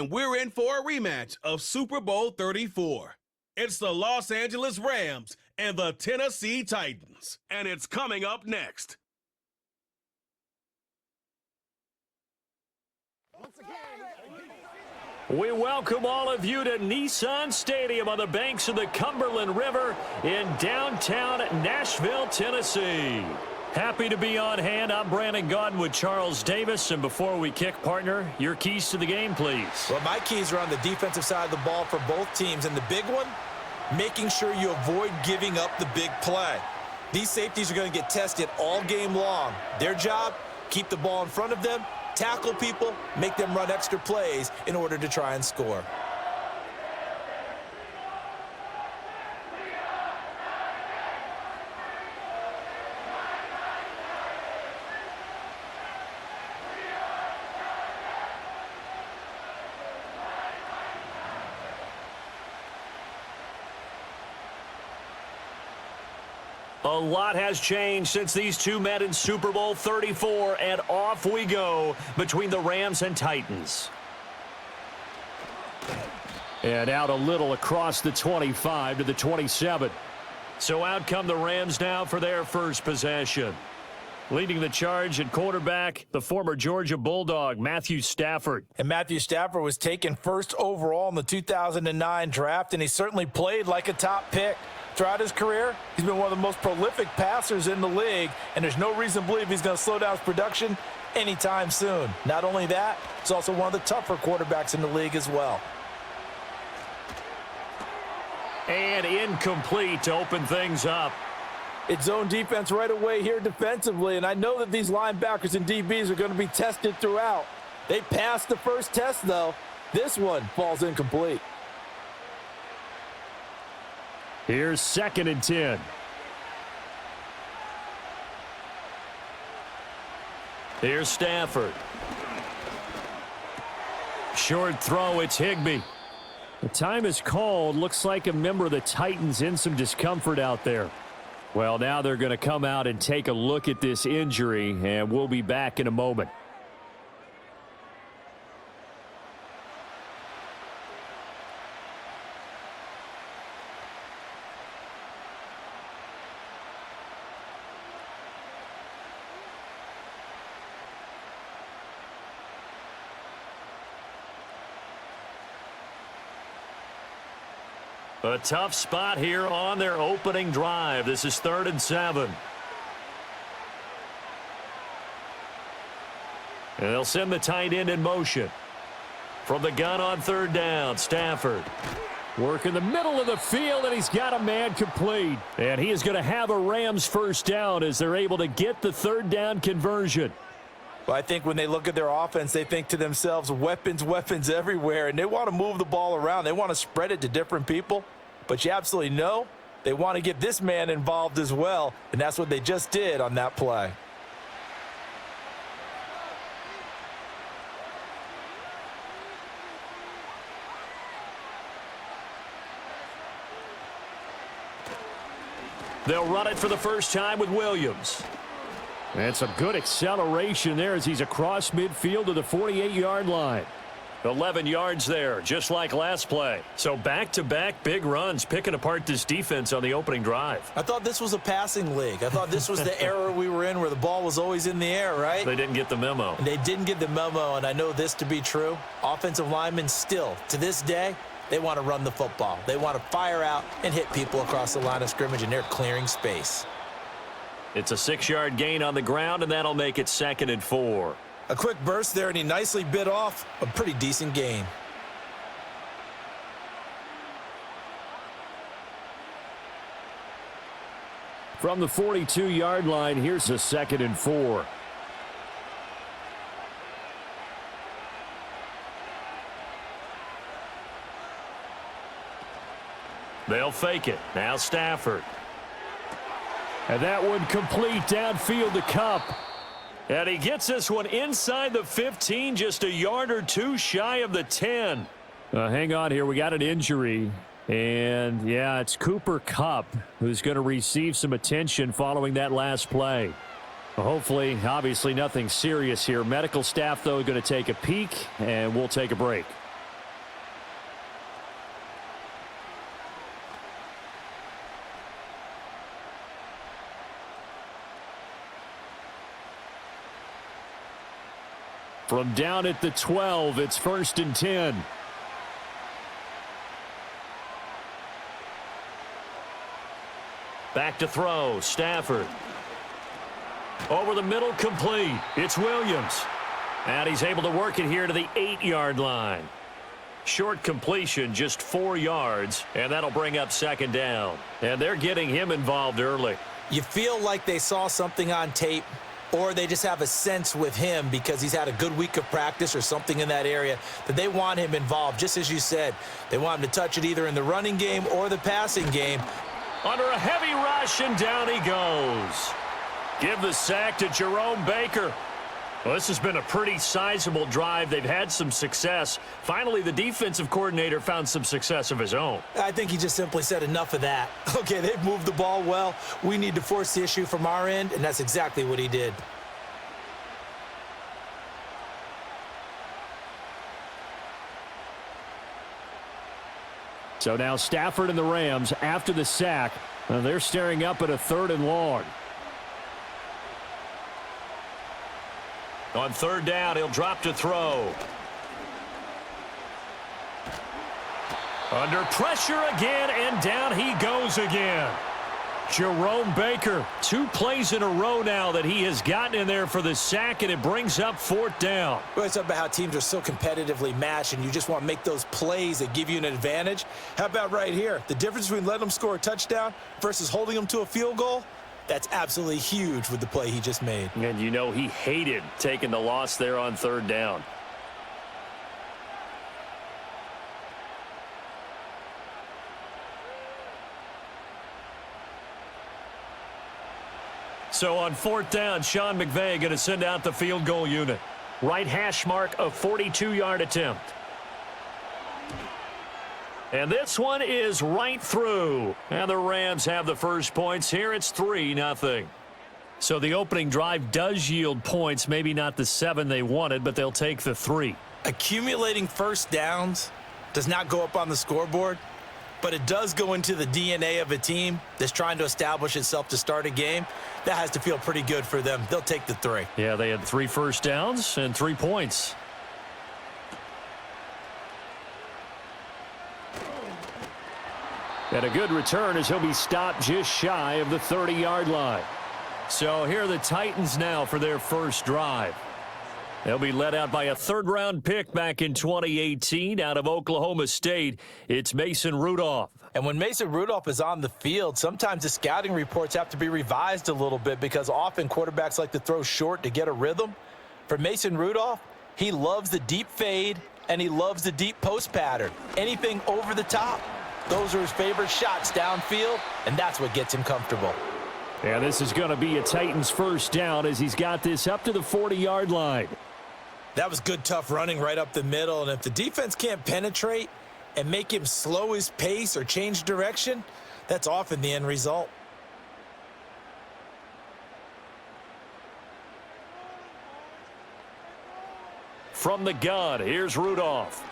and we're in for a rematch of Super Bowl 34. It's the Los Angeles Rams and the Tennessee Titans, and it's coming up next. We welcome all of you to Nissan Stadium on the banks of the Cumberland River in downtown Nashville, Tennessee. Happy to be on hand. I'm Brandon Gaudin with Charles Davis. And before we kick, partner, your keys to the game, please. Well, my keys are on the defensive side of the ball for both teams. And the big one, making sure you avoid giving up the big play. These safeties are going to get tested all game long. Their job, keep the ball in front of them, tackle people, make them run extra plays in order to try and score. A lot has changed since these two met in Super Bowl 34, and off we go between the Rams and Titans. And out a little across the 25 to the 27. So out come the Rams now for their first possession. Leading the charge at quarterback, the former Georgia Bulldog, Matthew Stafford. And Matthew Stafford was taken first overall in the 2009 draft, and he certainly played like a top pick. Throughout his career, he's been one of the most prolific passers in the league, and there's no reason to believe he's going to slow down his production anytime soon. Not only that, he's also one of the tougher quarterbacks in the league as well. And incomplete to open things up. It's zone defense right away here defensively, and I know that these linebackers and DBs are going to be tested throughout. They passed the first test, though. This one falls incomplete. Here's 2nd and 10. Here's Stafford. Short throw, it's Higbee. The time is called. Looks like a member of the Titans in some discomfort out there. Well, now they're going to come out and take a look at this injury, and we'll be back in a moment. A tough spot here on their opening drive. This is 3rd and 7. And they'll send the tight end in motion. From the gun on 3rd down, Stafford. Work in the middle of the field, and he's got a man complete. And he is going to have a Rams first down as they're able to get the 3rd down conversion. Well, I think when they look at their offense, they think to themselves, weapons everywhere, and they want to move the ball around. They want to spread it to different people, but you absolutely know they want to get this man involved as well, and that's what they just did on that play. They'll run it for the first time with Williams. And some good acceleration there as he's across midfield to the 48-yard line. 11 yards there, just like last play. So back-to-back big runs, picking apart this defense on the opening drive. I thought this was a passing league. I thought this was the era we were in where the ball was always in the air, right? They didn't get the memo. And they didn't get the memo, and I know this to be true. Offensive linemen still, to this day, they want to run the football. They want to fire out and hit people across the line of scrimmage, and they're clearing space. It's a 6-yard gain on the ground, and that'll make it 2nd and 4. A quick burst there, and he nicely bit off a pretty decent gain. From the 42-yard line, here's a 2nd and 4. They'll fake it. Now Stafford. And that one complete downfield to Kupp. And he gets this one inside the 15, just a yard or two shy of the 10. Hang on here. We got an injury. And, yeah, it's Cooper Kupp who's going to receive some attention following that last play. Hopefully, obviously, nothing serious here. Medical staff, though, going to take a peek, and we'll take a break. From down at the 12, it's 1st and 10. Back to throw, Stafford. Over the middle, complete. It's Williams. And he's able to work it here to the 8-yard line. Short completion, just 4 yards, and that'll bring up 2nd down. And they're getting him involved early. You feel like they saw something on tape, or they just have a sense with him because he's had a good week of practice or something in that area that they want him involved. Just as you said, they want him to touch it either in the running game or the passing game. Under a heavy rush, and down he goes. Give the sack to Jerome Baker. Well, this has been a pretty sizable drive. They've had some success. Finally, the defensive coordinator found some success of his own. I think he just simply said enough of that. Okay, they've moved the ball well. We need to force the issue from our end, and that's exactly what he did. So now Stafford and the Rams, after the sack, they're staring up at a 3rd and long. On 3rd down, he'll drop to throw. Under pressure again, and down he goes again. Jerome Baker, 2 plays in a row now that he has gotten in there for the sack, and it brings up 4th down. Well, it's about how teams are so competitively matched, and you just want to make those plays that give you an advantage. How about right here? The difference between letting them score a touchdown versus holding them to a field goal? That's absolutely huge with the play he just made. And you know he hated taking the loss there on 3rd down. So on 4th down, Sean McVay going to send out the field goal unit. Right hash mark, a 42-yard attempt. And this one is right through. And the Rams have the first points here. It's 3-0. So the opening drive does yield points. Maybe not the 7 they wanted, but they'll take the 3. Accumulating first downs does not go up on the scoreboard, but it does go into the DNA of a team that's trying to establish itself to start a game. That has to feel pretty good for them. They'll take the 3. Yeah, they had 3 first downs and 3 points. And a good return as he'll be stopped just shy of the 30-yard line. So here are the Titans now for their first drive. They'll be led out by a 3rd-round pick back in 2018 out of Oklahoma State. It's Mason Rudolph. And when Mason Rudolph is on the field, sometimes the scouting reports have to be revised a little bit because often quarterbacks like to throw short to get a rhythm. For Mason Rudolph, he loves the deep fade and he loves the deep post pattern. Anything over the top, those are his favorite shots downfield, and that's what gets him comfortable. And this is going to be a Titans first down as he's got this up to the 40-yard line. That was good, tough running right up the middle, and if the defense can't penetrate and make him slow his pace or change direction, that's often the end result. From the gun, here's Rudolph.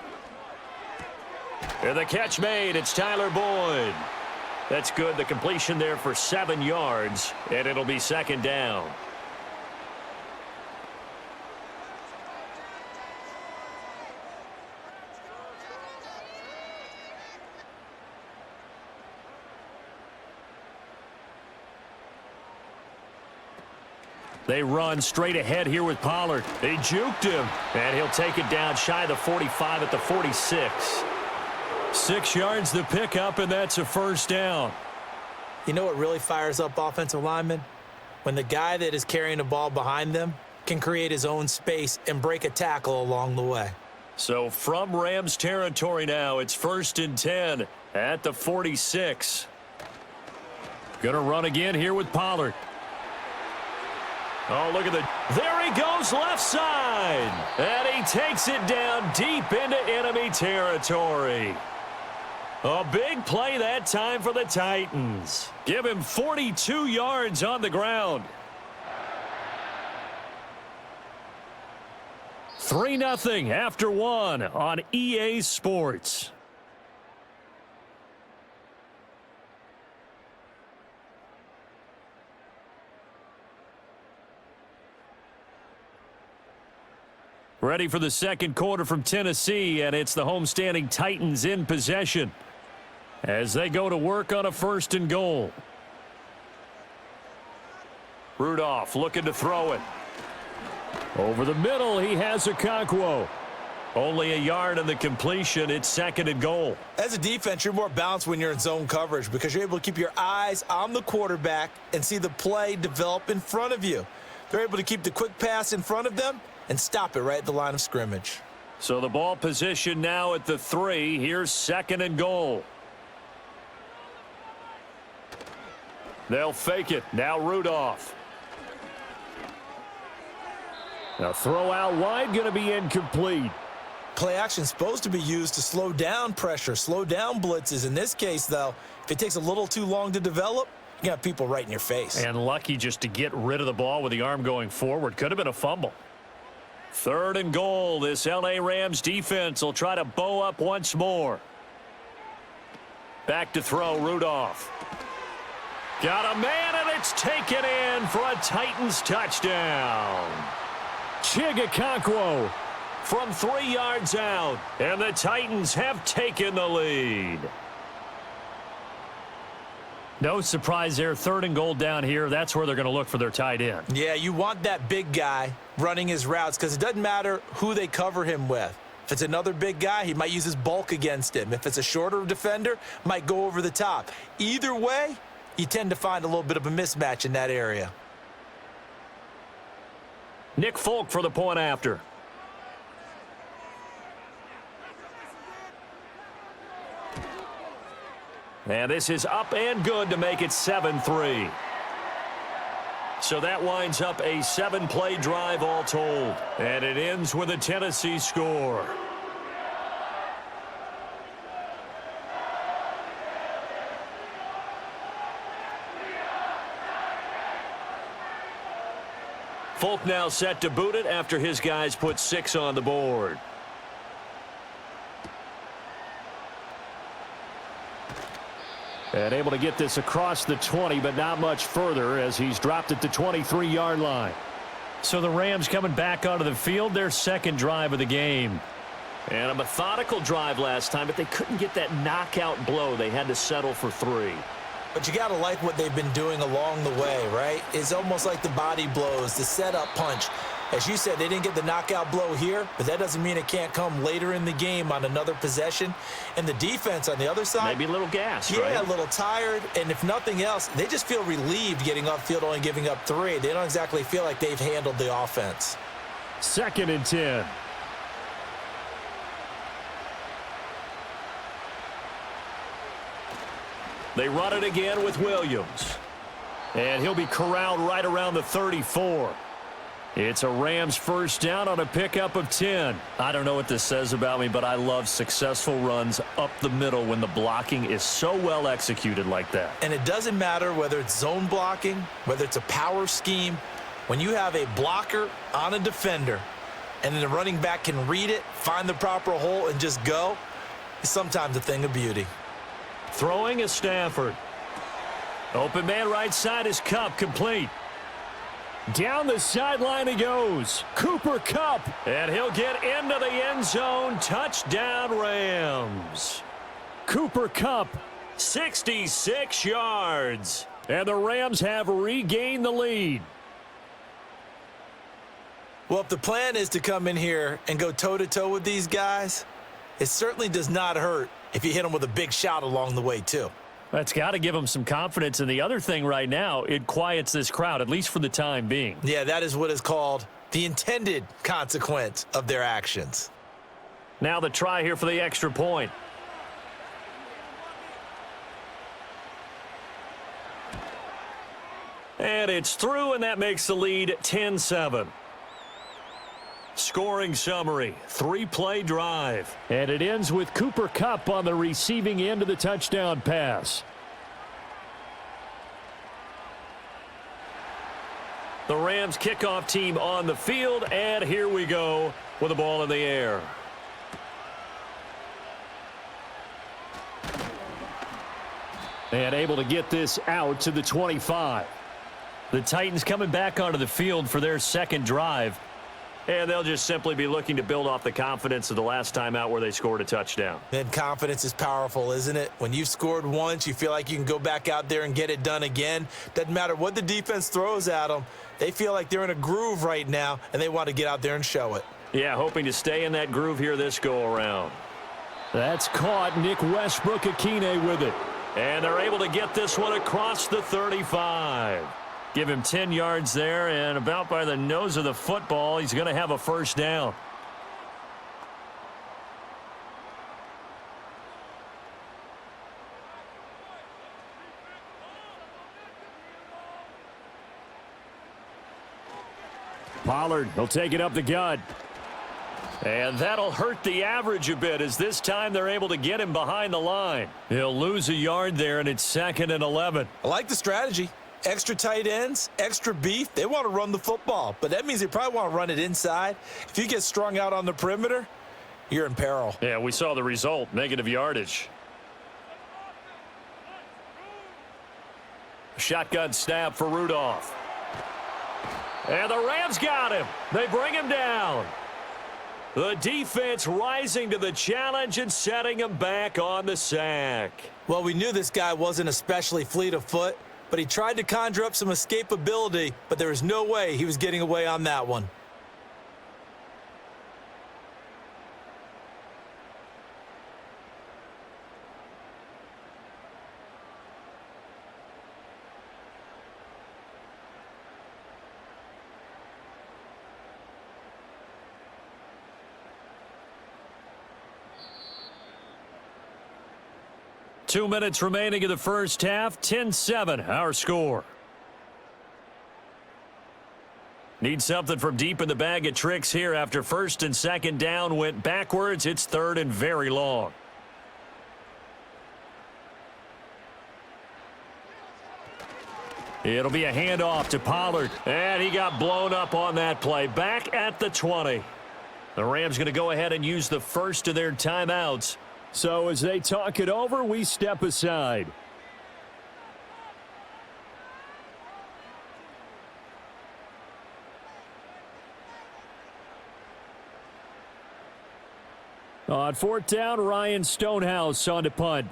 And the catch made, it's Tyler Boyd. That's good, the completion there for 7 yards, and it'll be 2nd down. They run straight ahead here with Pollard. They juked him, and he'll take it down shy of the 45 at the 46. 6 yards the pickup, and that's a first down. You know what really fires up offensive linemen? When the guy that is carrying the ball behind them can create his own space and break a tackle along the way. So from Rams territory now, it's 1st and 10 at the 46. Going to run again here with Pollard. Oh, look at there he goes left side. And he takes it down deep into enemy territory. A big play that time for the Titans. Give him 42 yards on the ground. 3-0 after 1 on EA Sports. Ready for the second quarter from Tennessee, and it's the homestanding Titans in possession as they go to work on a 1st and goal. Rudolph looking to throw it. Over the middle, he has Okonkwo. Only a yard in the completion. It's 2nd and goal. As a defense, you're more balanced when you're in zone coverage because you're able to keep your eyes on the quarterback and see the play develop in front of you. They're able to keep the quick pass in front of them and stop it right at the line of scrimmage. So the ball position now at the 3. Here's 2nd and goal. They'll fake it. Now Rudolph. Now throw out wide, going to be incomplete. Play action is supposed to be used to slow down pressure, slow down blitzes. In this case, though, if it takes a little too long to develop, you got people right in your face. And lucky just to get rid of the ball with the arm going forward. Could have been a fumble. 3rd and goal. This L.A. Rams defense will try to bow up once more. Back to throw, Rudolph. Got a man, and it's taken in for a Titans touchdown. Okonkwo from 3 yards out, and the Titans have taken the lead. No surprise there. 3rd and goal down here. That's where they're going to look for their tight end. Yeah, you want that big guy running his routes because it doesn't matter who they cover him with. If it's another big guy, he might use his bulk against him. If it's a shorter defender, might go over the top. Either way, you tend to find a little bit of a mismatch in that area. Nick Folk for the point after. And this is up and good to make it 7-3. So that winds up a 7-play drive all told. And it ends with a Tennessee score. Folk now set to boot it after his guys put 6 on the board. And able to get this across the 20, but not much further as he's dropped it to 23-yard line. So the Rams coming back onto the field, their 2nd drive of the game. And a methodical drive last time, but they couldn't get that knockout blow. They had to settle for 3. But you got to like what they've been doing along the way, right? It's almost like the body blows, the setup punch. As you said, they didn't get the knockout blow here, but that doesn't mean it can't come later in the game on another possession. And the defense on the other side, maybe a little gas, right? Yeah, a little tired. And if nothing else, they just feel relieved getting upfield, only giving up 3. They don't exactly feel like they've handled the offense. 2nd and 10. They run it again with Williams. And he'll be corralled right around the 34. It's a Rams 1st down on a pickup of 10. I don't know what this says about me, but I love successful runs up the middle when the blocking is so well executed like that. And it doesn't matter whether it's zone blocking, whether it's a power scheme. When you have a blocker on a defender and then the running back can read it, find the proper hole, and just go, it's sometimes a thing of beauty. Throwing is Stafford. Open man right side is Kupp, complete. Down the sideline he goes. Cooper Kupp. And he'll get into the end zone. Touchdown Rams. Cooper Kupp, 66 yards. And the Rams have regained the lead. Well, if the plan is to come in here and go toe-to-toe with these guys, it certainly does not hurt if you hit them with a big shot along the way, too. That's got to give them some confidence. And the other thing right now, it quiets this crowd, at least for the time being. Yeah, that is what is called the intended consequence of their actions. Now the try here for the extra point. And it's through, and that makes the lead 10-7. Scoring summary, 3-play drive. And it ends with Cooper Kupp on the receiving end of the touchdown pass. The Rams kickoff team on the field, and here we go with the ball in the air. And able to get this out to the 25. The Titans coming back onto the field for their 2nd drive. And they'll just simply be looking to build off the confidence of the last time out where they scored a touchdown. And confidence is powerful, isn't it? When you've scored once, you feel like you can go back out there and get it done again. Doesn't matter what the defense throws at them. They feel like they're in a groove right now, and they want to get out there and show it. Yeah, hoping to stay in that groove here this go-around. That's caught. Nick Westbrook-Akine with it. And they're able to get this one across the 35. Give him 10 yards there, and about by the nose of the football, he's going to have a first down. Pollard, he'll take it up the gut. And that'll hurt the average a bit, as this time they're able to get him behind the line. He'll lose a yard there, and it's 2nd and 11. I like the strategy. Extra tight ends, extra beef. They want to run the football, but that means they probably want to run it inside. If you get strung out on the perimeter, you're in peril. Yeah, we saw the result, negative yardage. Shotgun snap for Rudolph. And the Rams got him. They bring him down. The defense rising to the challenge and setting him back on the sack. Well, we knew this guy wasn't especially fleet of foot, but he tried to conjure up some escapability, but there was no way he was getting away on that one. Two minutes remaining in the first half. 10-7, our score. Need something from deep in the bag of tricks here after first and second down went backwards. It's 3rd and very long. It'll be a handoff to Pollard. And he got blown up on that play. Back at the 20. The Rams going to go ahead and use the first of their timeouts. So as they talk it over, we step aside. On 4th down, Ryan Stonehouse on to punt.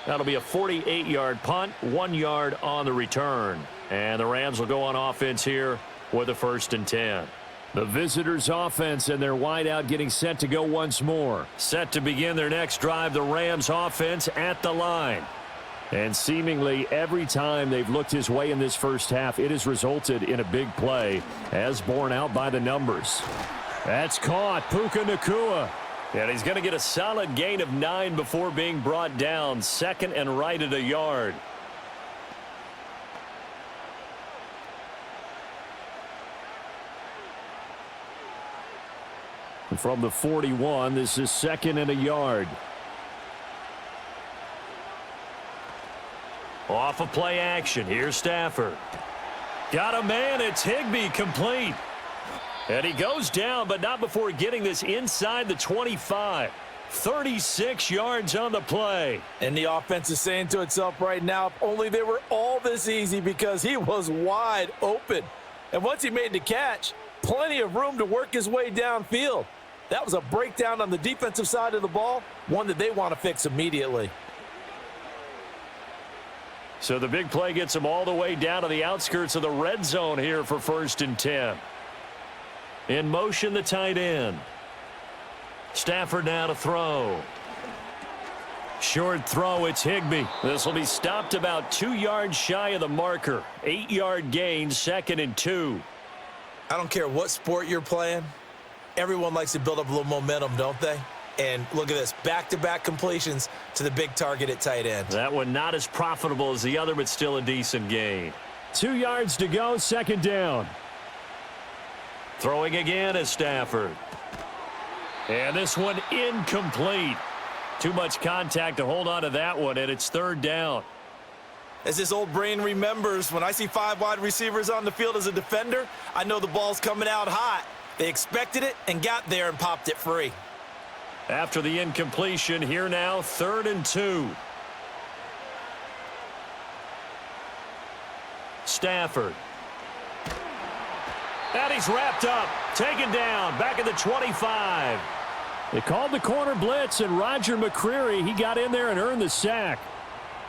That'll be a 48-yard punt, 1 yard on the return. And the Rams will go on offense here with a 1st and 10. The visitors' offense and their wideout getting set to go once more. Set to begin their next drive, the Rams offense at the line. And seemingly every time they've looked his way in this first half, it has resulted in a big play, as borne out by the numbers. That's caught. Puka Nacua. And he's going to get a solid gain of 9 before being brought down. 2nd and right at a yard. From the 41, this is 2nd and a yard. Off of play action. Here's Stafford. Got a man. It's Higbee, complete. And he goes down, but not before getting this inside the 25. 36 yards on the play. And the offense is saying to itself right now, if only they were all this easy, because he was wide open. And once he made the catch, plenty of room to work his way downfield. That was a breakdown on the defensive side of the ball, one that they want to fix immediately. So the big play gets him all the way down to the outskirts of the red zone here for 1st and 10. In motion, the tight end. Stafford now to throw. Short throw, it's Higbee. This will be stopped about 2 yards shy of the marker. 8-yard gain, 2nd and 2. I don't care what sport you're playing. Everyone likes to build up a little momentum, don't they? And look at this, back-to-back completions to the big target at tight end. That one not as profitable as the other, but still a decent gain. 2 yards to go, 2nd down. Throwing again is Stafford. And this one incomplete. Too much contact to hold on to that one, and it's 3rd down. As this old brain remembers, when I see 5 wide receivers on the field as a defender, I know the ball's coming out hot. They expected it and got there and popped it free. After the incompletion, here now, 3rd and 2. Stafford. And he's wrapped up, taken down, back at the 25. They called the corner blitz, and Roger McCreary, he got in there and earned the sack.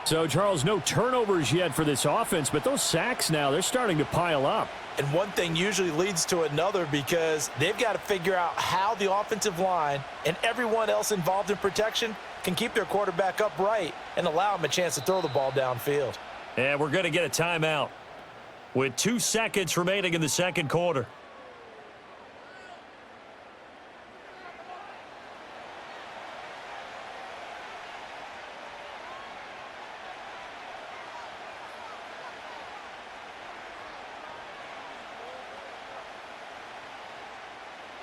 So, Charles, no turnovers yet for this offense, but those sacks now, they're starting to pile up. And one thing usually leads to another because they've got to figure out how the offensive line and everyone else involved in protection can keep their quarterback upright and allow him a chance to throw the ball downfield. And we're going to get a timeout with 2 seconds remaining in the second quarter.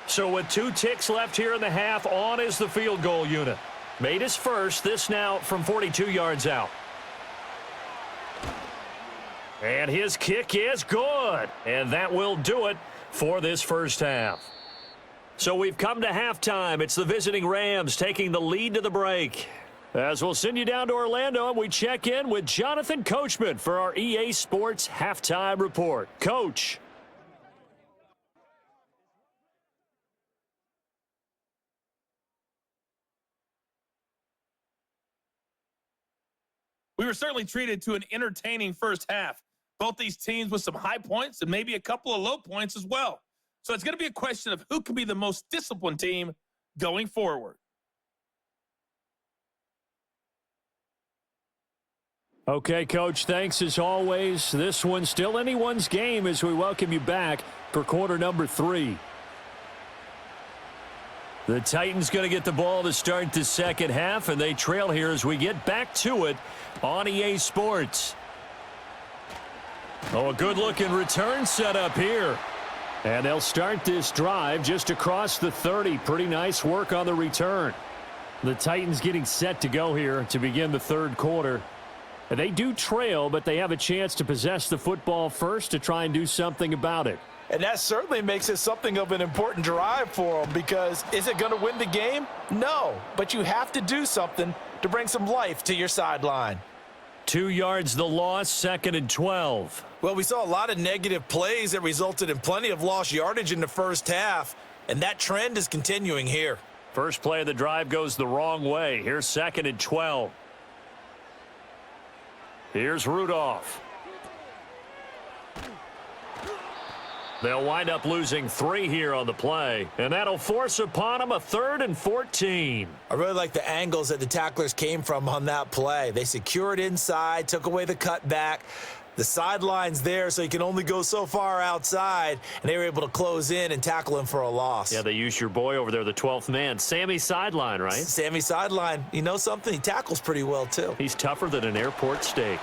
So with 2 ticks left here in the half, on is the field goal unit. Made his first, this now from 42 yards out. And his kick is good. And that will do it for this first half. So we've come to halftime. It's the visiting Rams taking the lead to the break. As we'll send you down to Orlando, and we check in with Jonathan Coachman for our EA Sports Halftime Report. Coach. We were certainly treated to an entertaining first half. Both these teams with some high points and maybe a couple of low points as well. So it's going to be a question of who can be the most disciplined team going forward. Okay, Coach, thanks as always. This one's still anyone's game as we welcome you back for quarter number 3. The Titans going to get the ball to start the second half, and they trail here as we get back to it on EA Sports. Oh, a good-looking return set up here. And they'll start this drive just across the 30. Pretty nice work on the return. The Titans getting set to go here to begin the third quarter. And they do trail, but they have a chance to possess the football first to try and do something about it. And that certainly makes it something of an important drive for them because is it going to win the game? No, but you have to do something to bring some life to your sideline. 2 yards the loss, 2nd and 12. Well, we saw a lot of negative plays that resulted in plenty of lost yardage in the first half, and that trend is continuing here. First play of the drive goes the wrong way. Here's 2nd and 12. Here's Rudolph. They'll wind up losing 3 here on the play, and that'll force upon them a 3rd and 14. I really like the angles that the tacklers came from on that play. They secured inside, took away the cutback. The sideline's there, so you can only go so far outside, and they were able to close in and tackle him for a loss. Yeah, they used your boy over there, the 12th man, Sammy Sideline, right? Sammy Sideline. You know something? He tackles pretty well, too. He's tougher than an airport steak.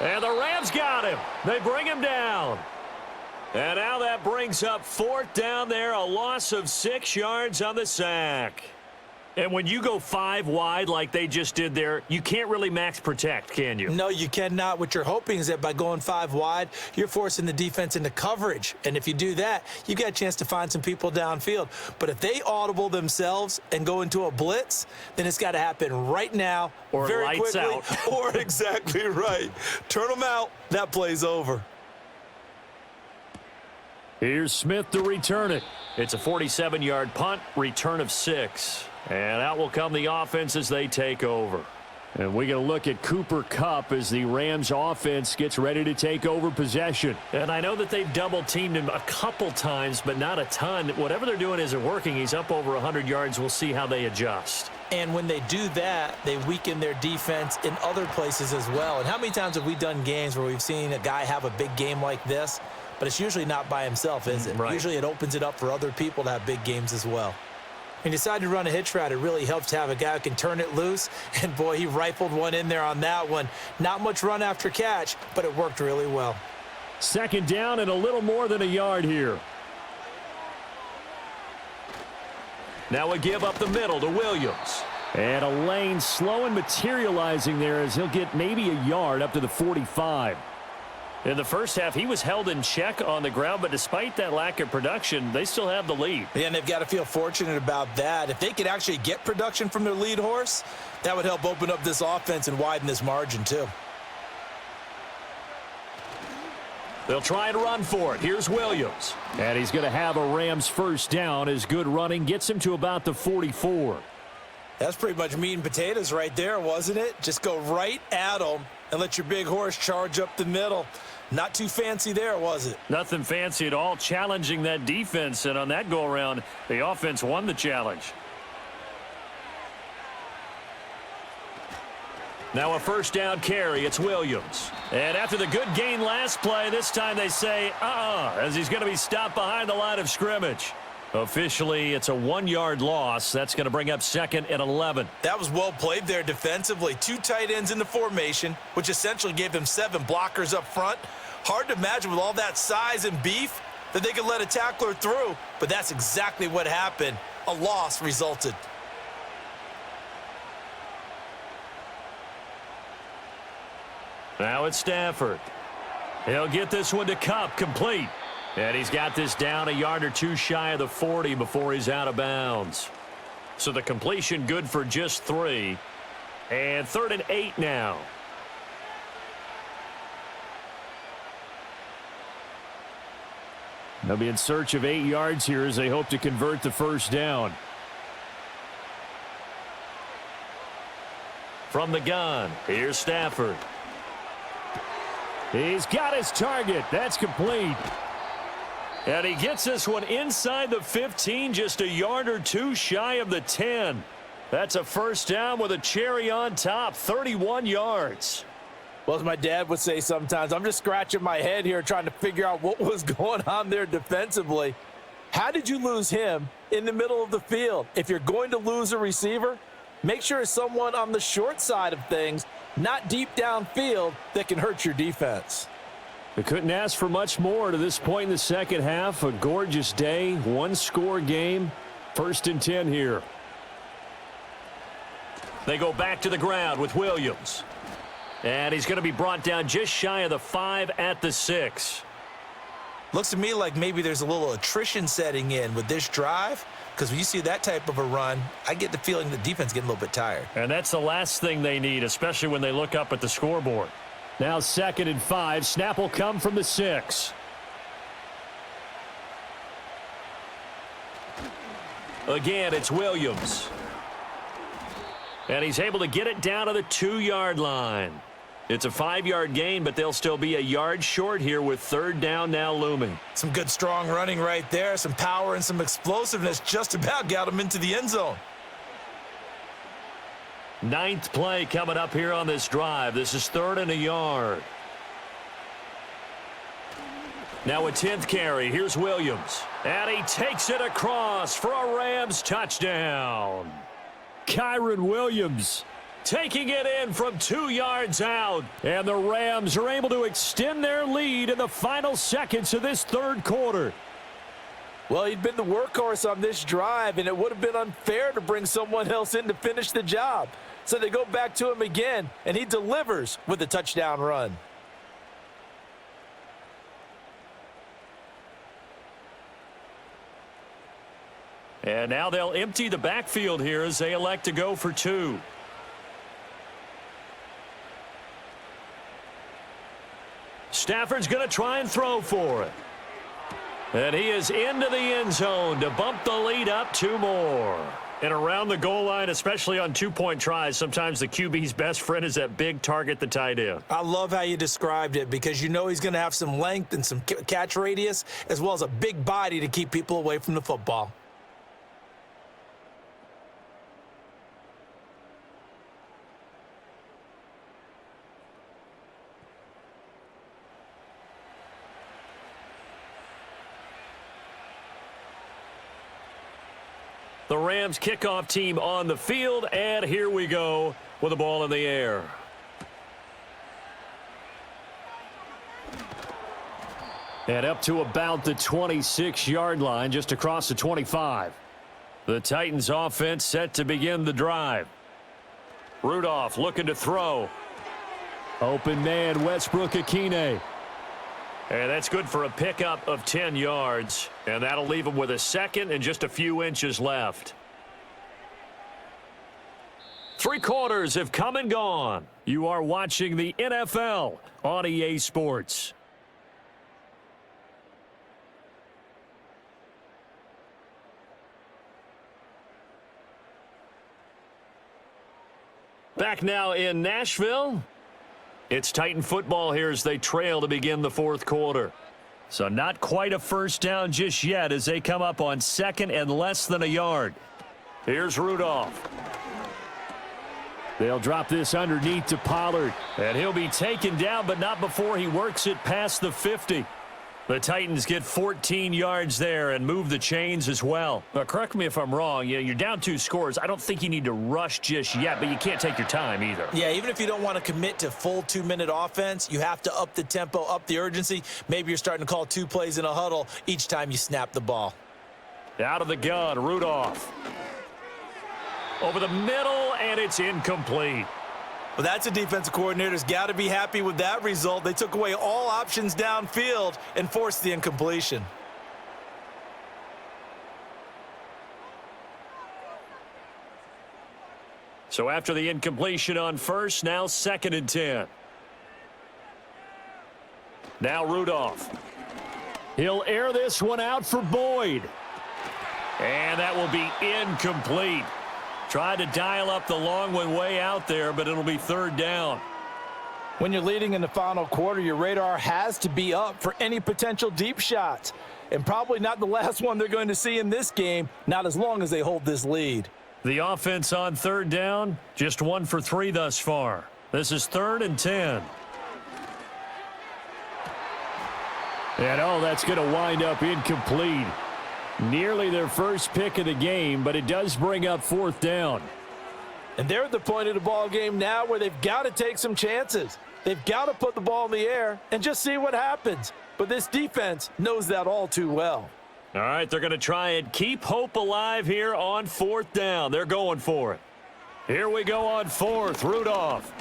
And the Rams got him. They bring him down. And now that brings up 4th down there, a loss of 6 yards on the sack. And when you go 5 wide like they just did there, you can't really max protect, can you? No, you cannot. What you're hoping is that by going 5 wide, you're forcing the defense into coverage. And if you do that, you got a chance to find some people downfield. But if they audible themselves and go into a blitz, then it's got to happen right now, or very lights quickly, out. Or exactly right. Turn them out. That play's over. Here's Smith to return it. It's a 47-yard punt, return of 6. And out will come the offense as they take over. And we get a look at Cooper Kupp as the Rams offense gets ready to take over possession. And I know that they've double-teamed him a couple times, but not a ton. Whatever they're doing isn't working. He's up over 100 yards. We'll see how they adjust. And when they do that, they weaken their defense in other places as well. And how many times have we done games where we've seen a guy have a big game like this, but it's usually not by himself, is it? Right. Usually it opens it up for other people to have big games as well. When you decide to run a hitch route, it really helps to have a guy who can turn it loose. And, boy, he rifled one in there on that one. Not much run after catch, but it worked really well. 2nd down and a little more than a yard here. Now we give up the middle to Williams. And a lane slow and materializing there as he'll get maybe a yard up to the 45. In the first half, he was held in check on the ground, but despite that lack of production, they still have the lead. Yeah, and they've got to feel fortunate about that. If they could actually get production from their lead horse, that would help open up this offense and widen this margin too. They'll try and run for it. Here's Williams. And he's going to have a Rams first down as good running gets him to about the 44. That's pretty much meat and potatoes right there, wasn't it? Just go right at them and let your big horse charge up the middle. Not too fancy there, was it? Nothing fancy at all, challenging that defense, and on that go-around, the offense won the challenge. Now a first down carry. It's Williams. And after the good gain last play, this time they say, as he's going to be stopped behind the line of scrimmage. Officially, it's a 1-yard loss. That's going to bring up 2nd and 11. That was well played there defensively. 2 tight ends in the formation, which essentially gave them 7 blockers up front. Hard to imagine with all that size and beef that they could let a tackler through, but that's exactly what happened. A loss resulted. Now it's Stafford. He'll get this one to Kupp, complete. And he's got this down a yard or 2 shy of the 40 before he's out of bounds. So the completion good for just 3. And 3rd and 8 now. They'll be in search of 8 yards here as they hope to convert the first down. From the gun, here's Stafford. He's got his target. That's complete. And he gets this one inside the 15, just a yard or 2 shy of the 10. That's a first down with a cherry on top, 31 yards. Well, as my dad would say sometimes, I'm just scratching my head here trying to figure out what was going on there defensively. How did you lose him in the middle of the field? If you're going to lose a receiver, make sure it's someone on the short side of things, not deep downfield, that can hurt your defense. They couldn't ask for much more to this point in the second half. A gorgeous day, 1-score game. 1st and 10 here. They go back to the ground with Williams. And he's going to be brought down just shy of the 5 at the 6. Looks to me like maybe there's a little attrition setting in with this drive, because when you see that type of a run, I get the feeling the defense is getting a little bit tired. And that's the last thing they need, especially when they look up at the scoreboard. Now 2nd and 5. Snap will come from the 6. Again, it's Williams. And he's able to get it down to the 2-yard line. It's a 5-yard gain, but they'll still be a yard short here with 3rd down now looming. Some good strong running right there, some power and some explosiveness just about got him into the end zone. 9th play coming up here on this drive. This is 3rd and a yard. Now a 10th carry. Here's Williams. And he takes it across for a Rams touchdown. Kyron Williams taking it in from 2 yards out. And the Rams are able to extend their lead in the final seconds of this 3rd quarter. Well, he'd been the workhorse on this drive, and it would have been unfair to bring someone else in to finish the job. So they go back to him again, and he delivers with a touchdown run. And now they'll empty the backfield here as they elect to go for 2. Stafford's going to try and throw for it. And he is into the end zone to bump the lead up 2 more. And around the goal line, especially on 2-point tries, sometimes the QB's best friend is that big target, the tight end. I love how you described it, because you know he's going to have some length and some catch radius, as well as a big body to keep people away from the football. The Rams kickoff team on the field, and here we go with the ball in the air. And up to about the 26-yard line, just across the 25. The Titans offense set to begin the drive. Rudolph looking to throw. Open man, Westbrook-Akine. And that's good for a pickup of 10 yards. And that'll leave them with a second and just a few inches left. 3 quarters have come and gone. You are watching the NFL on EA Sports. Back now in Nashville. It's Titan football here as they trail to begin the 4th quarter. So not quite a first down just yet as they come up on 2nd and less than a yard. Here's Rudolph. They'll drop this underneath to Pollard. And he'll be taken down, but not before he works it past the 50. The Titans get 14 yards there and move the chains as well. Now, correct me if I'm wrong. You're down 2 scores. I don't think you need to rush just yet, but you can't take your time either. Yeah, even if you don't want to commit to full 2-minute offense, you have to up the tempo, up the urgency. Maybe you're starting to call 2 plays in a huddle each time you snap the ball. Out of the gun, Rudolph. Over the middle, and it's incomplete. Well, that's a defensive coordinator's got to be happy with that result. They took away all options downfield and forced the incompletion. So after the incompletion on first, now 2nd and 10. Now Rudolph. He'll air this one out for Boyd. And that will be incomplete. Tried to dial up the long one way out there, but it'll be 3rd down. When you're leading in the final quarter, your radar has to be up for any potential deep shots. And probably not the last one they're going to see in this game, not as long as they hold this lead. The offense on 3rd down, just 1 for 3 thus far. This is 3rd and 10. And that's going to wind up incomplete. Nearly their first pick of the game, but it does bring up 4th down. And they're at the point of the ball game now where they've got to take some chances. They've got to put the ball in the air and just see what happens. But this defense knows that all too well. All right, they're going to try and keep hope alive here on 4th down. They're going for it. Here we go on 4th. Rudolph.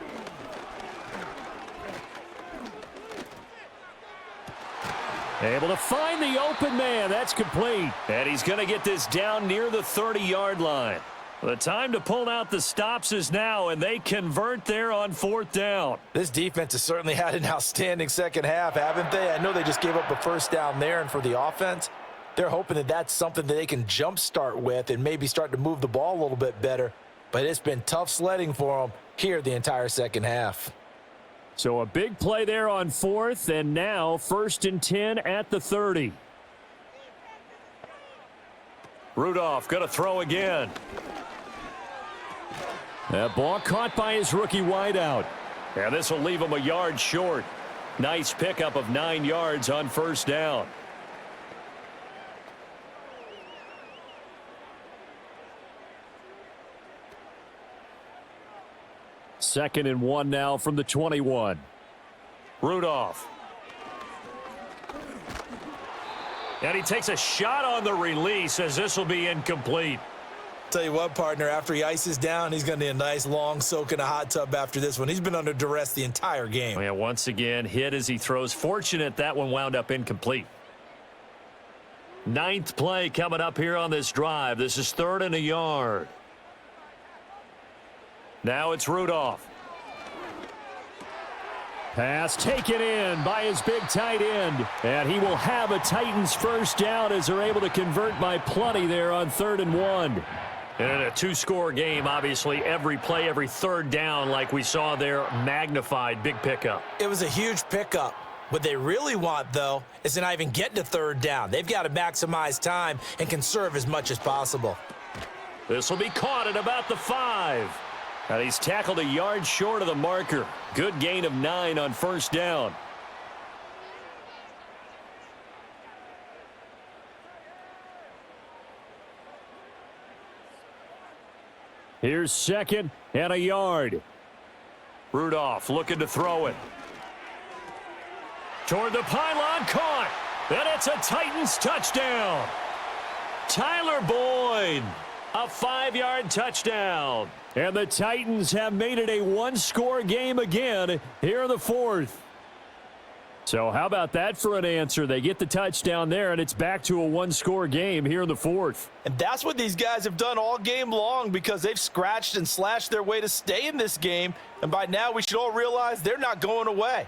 Able to find the open man. That's complete. And he's going to get this down near the 30-yard line. The time to pull out the stops is now, and they convert there on 4th down. This defense has certainly had an outstanding second half, haven't they? I know they just gave up a first down there, and for the offense, they're hoping that that's something that they can jumpstart with and maybe start to move the ball a little bit better. But it's been tough sledding for them here the entire second half. So a big play there on 4th, and now 1st and 10 at the 30. Rudolph going to throw again. That ball caught by his rookie wideout. And this will leave him a yard short. Nice pickup of 9 yards on 1st down. Second and 1 now from the 21. Rudolph. And he takes a shot on the release as this will be incomplete. Tell you what, partner, after he ices down, he's going to need a nice long soak in a hot tub after this one. He's been under duress the entire game. Yeah, once again, hit as he throws. Fortunate that one wound up incomplete. 9th play coming up here on this drive. This is 3rd and a yard. Now it's Rudolph. Pass taken in by his big tight end. And he will have a Titans first down as they're able to convert by plenty there on 3rd and 1. And in a 2-score game, obviously, every play, every 3rd down, like we saw there, magnified, big pickup. It was a huge pickup. What they really want, though, is to not even get to 3rd down. They've got to maximize time and conserve as much as possible. This will be caught at about the 5. And he's tackled a yard short of the marker. Good gain of 9 on 1st down. Here's 2nd and a yard. Rudolph looking to throw it. Toward the pylon, caught. And it's a Titans touchdown. Tyler Boyd, a 5-yard touchdown. And the Titans have made it a 1-score game again here in the 4th. So how about that for an answer? They get the touchdown there, and it's back to a one-score game here in the fourth. And that's what these guys have done all game long because they've scratched and slashed their way to stay in this game. And by now, we should all realize they're not going away.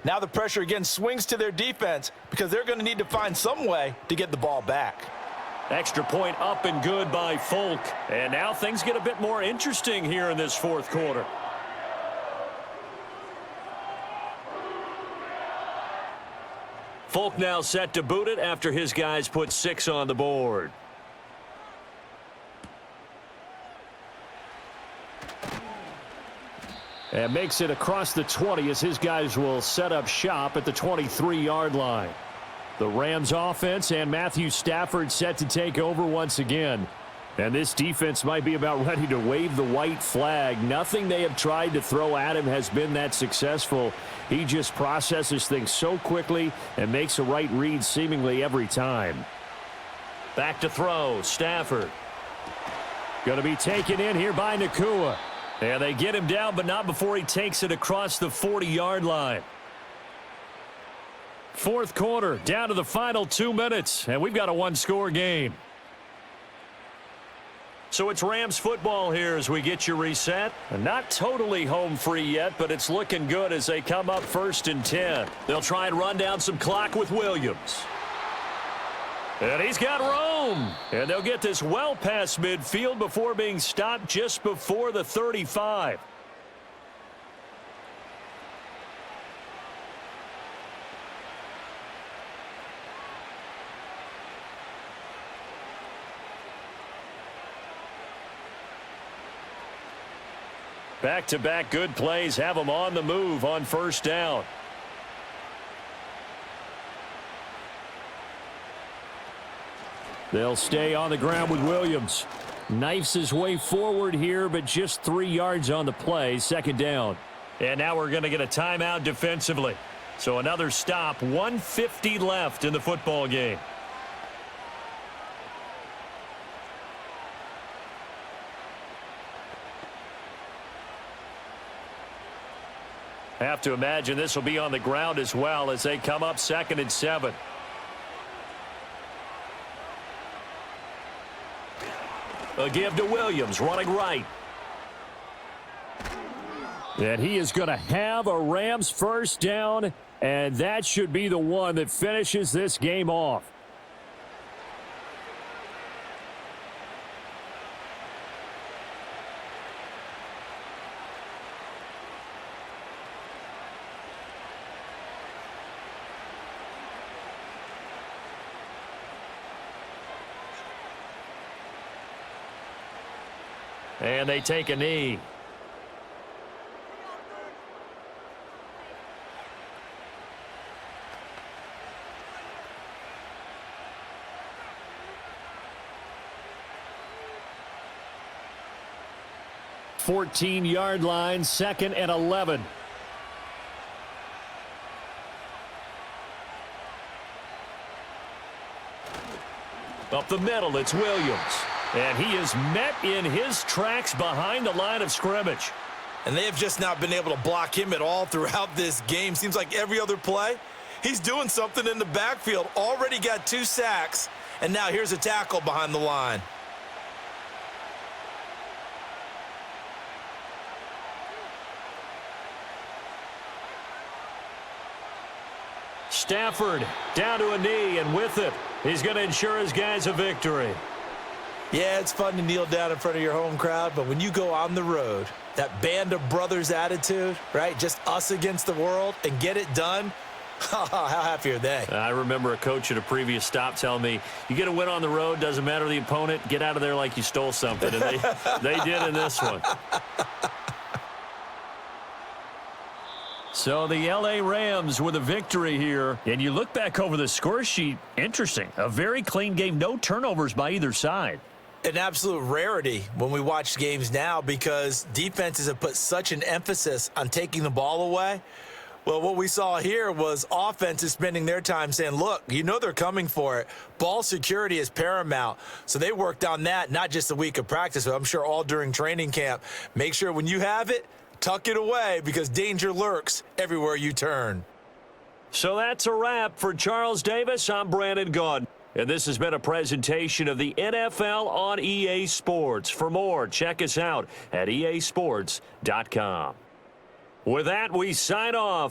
Now the pressure again swings to their defense because they're going to need to find some way to get the ball back. Extra point up and good by Folk. And now things get a bit more interesting here in this fourth quarter. Folk now set to boot it after his guys put 6 on the board. And makes it across the 20 as his guys will set up shop at the 23-yard line. The Rams offense and Matthew Stafford set to take over once again. And this defense might be about ready to wave the white flag. Nothing they have tried to throw at him has been that successful. He just processes things so quickly and makes a right read seemingly every time. Back to throw, Stafford. Going to be taken in here by Nakua. And they get him down, but not before he takes it across the 40-yard line. Fourth quarter, down to the final 2 minutes, and we've got a one-score game. So it's Rams football here as we get you reset. Not totally home free yet, but it's looking good as they come up 1st and 10. They'll try and run down some clock with Williams. And he's got room. And they'll get this well past midfield before being stopped just before the 35. Back-to-back good plays have them on the move on first down. They'll stay on the ground with Williams. Knifes his way forward here, but just 3 yards on the play. Second down. And now we're going to get a timeout defensively. So another stop. 1:50 left in the football game. Have to imagine this will be on the ground as well as they come up 2nd and 7. A give to Williams, running right. And he is going to have a Rams first down, and that should be the one that finishes this game off. And they take a knee. Fourteen-yard line, 2nd and 11. Up the middle, it's Williams. And he is met in his tracks behind the line of scrimmage. And they have just not been able to block him at all throughout this game. Seems like every other play, he's doing something in the backfield. Already got 2 sacks, and now here's a tackle behind the line. Stafford down to a knee, and with it, he's going to ensure his guys a victory. Yeah, it's fun to kneel down in front of your home crowd, but when you go on the road, that band of brothers attitude, right? Just us against the world and get it done. How happy are they? I remember a coach at a previous stop telling me, you get a win on the road, doesn't matter the opponent, get out of there like you stole something. And they did in this one. So the L.A. Rams with a victory here. And you look back over the score sheet, interesting. A very clean game, no turnovers by either side. An absolute rarity when we watch games now because defenses have put such an emphasis on taking the ball away. Well, what we saw here was offenses spending their time saying, look, you know they're coming for it. Ball security is paramount. So they worked on that, not just a week of practice, but I'm sure all during training camp. Make sure when you have it, tuck it away because danger lurks everywhere you turn. So that's a wrap. For Charles Davis, I'm Brandon Gaudin. And this has been a presentation of the NFL on EA Sports. For more, check us out at easports.com. With that, we sign off.